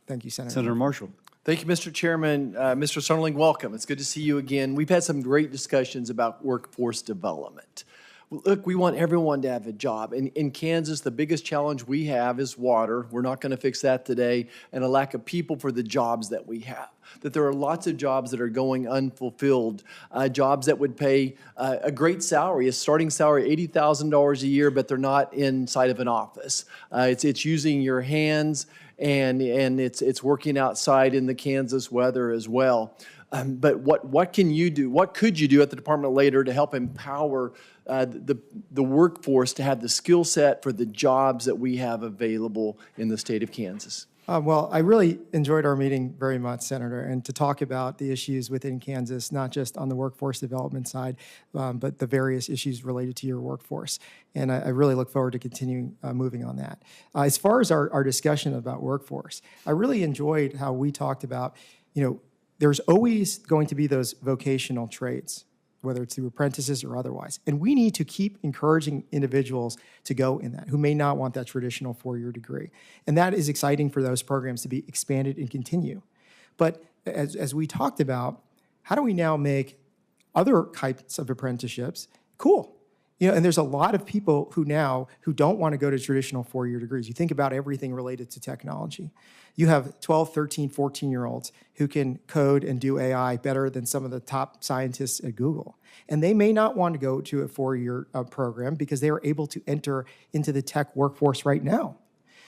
Thank you, Senator. Senator Marshall. Thank you, Mr. Chairman. Mr. Sonderling, welcome. It's good to see you again. We've had some great discussions about workforce development. Look, we want everyone to have a job. In Kansas, the biggest challenge we have is water. We're not going to fix that today, and a lack of people for the jobs that we have. That there are lots of jobs that are going unfulfilled, jobs that would pay a great salary, a starting salary, $80,000 a year, but they're not inside of an office. It's using your hands, and it's working outside in the Kansas weather as well. But what can you do? What could you do at the Department of Labor to help empower the workforce to have the skill set for the jobs that we have available in the state of Kansas? Well, I really enjoyed our meeting very much, Senator, and to talk about the issues within Kansas, not just on the workforce development side, but the various issues related to your workforce. And I really look forward to continuing moving on that. As far as our discussion about workforce, I really enjoyed how we talked about, there's always going to be those vocational trades, whether it's through apprentices or otherwise. And we need to keep encouraging individuals to go in that, who may not want that traditional four-year degree. And that is exciting for those programs to be expanded and continue. But as we talked about, how do we now make other types of apprenticeships cool? And there's a lot of people who don't want to go to traditional four-year degrees. You think about everything related to technology. You have 12, 13, 14-year-olds who can code and do AI better than some of the top scientists at Google. And they may not want to go to a four-year program because they are able to enter into the tech workforce right now.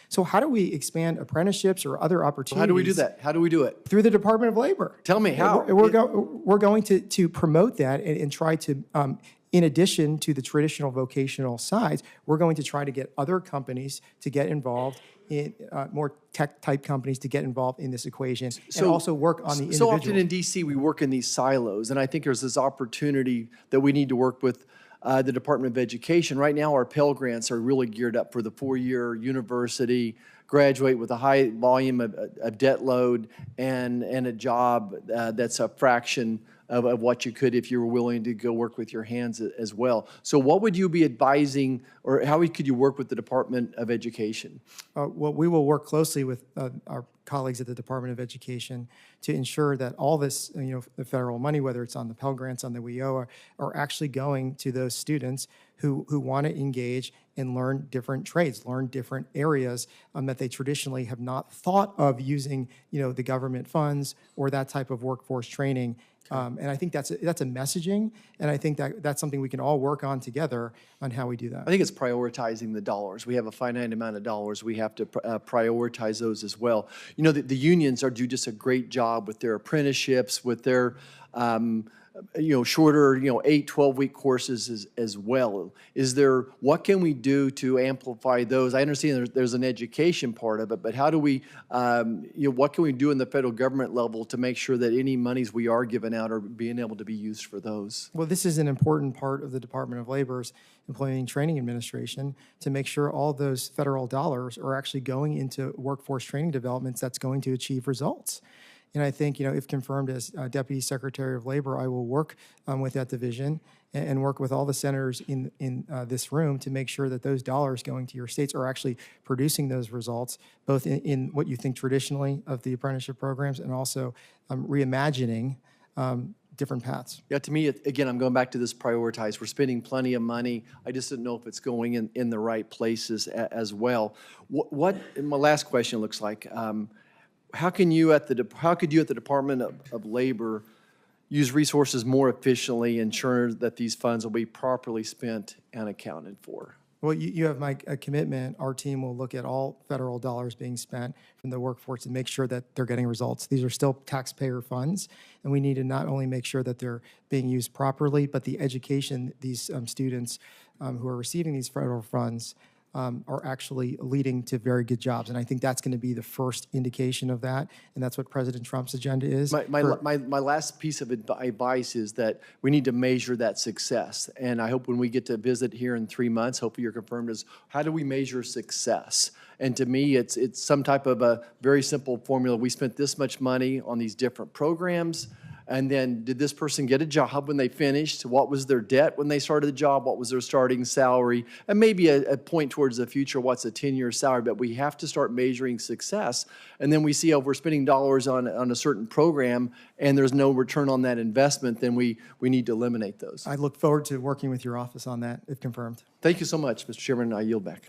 So how do we expand apprenticeships or other opportunities? Well, how do we do that? How do we do it? Through the Department of Labor. Tell me how. We're going to promote that and try to, in addition to the traditional vocational sides, we're going to try to get other companies to get involved in more tech-type companies to get involved in this equation and also work on the individual. So often in D.C. we work in these silos, and I think there's this opportunity that we need to work with the Department of Education. Right now our Pell Grants are really geared up for the four-year university, graduate with a high volume of debt load and a job that's a fraction of what you could if you were willing to go work with your hands as well. So what would you be advising, or how could you work with the Department of Education? Well, we will work closely with our colleagues at the Department of Education to ensure that all this, the federal money, whether it's on the Pell Grants, on the WIO, are actually going to those students who want to engage and learn different trades, learn different areas that they traditionally have not thought of using, the government funds or that type of workforce training. And I think that's a messaging, and I think that's something we can all work on together on how we do that. I think it's prioritizing the dollars. We have a finite amount of dollars. We have to prioritize those as well. The unions do just a great job with their apprenticeships, with their shorter, 8, 12-week courses as well. What can we do to amplify those? I understand there's an education part of it, but how do we, what can we do in the federal government level to make sure that any monies we are giving out are being able to be used for those? Well, this is an important part of the Department of Labor's Employment and Training Administration to make sure all those federal dollars are actually going into workforce training developments that's going to achieve results. And I think, if confirmed as Deputy Secretary of Labor, I will work with that division and work with all the senators in this room to make sure that those dollars going to your states are actually producing those results, both in what you think traditionally of the apprenticeship programs and also reimagining different paths. Yeah, to me, again, I'm going back to this prioritize. We're spending plenty of money. I just didn't know if it's going in the right places as well. My last question looks like, how could you at the Department of Labor use resources more efficiently, ensure that these funds will be properly spent and accounted for? Well, you have my commitment. Our team will look at all federal dollars being spent from the workforce and make sure that they're getting results. These are still taxpayer funds, and we need to not only make sure that they're being used properly, but the education these students who are receiving these federal funds are actually leading to very good jobs. And I think that's going to be the first indication of that, and that's what President Trump's agenda is. My last piece of advice is that we need to measure that success. And I hope when we get to visit here in 3 months, hopefully you're confirmed, is how do we measure success? And to me, it's some type of a very simple formula. We spent this much money on these different programs. And then did this person get a job when they finished? What was their debt when they started the job? What was their starting salary? And maybe a point towards the future, what's a 10-year salary? But we have to start measuring success. And then we see, if we're spending dollars on a certain program and there's no return on that investment, then we need to eliminate those. I look forward to working with your office on that, if confirmed. Thank you so much, Mr. Chairman. I yield back.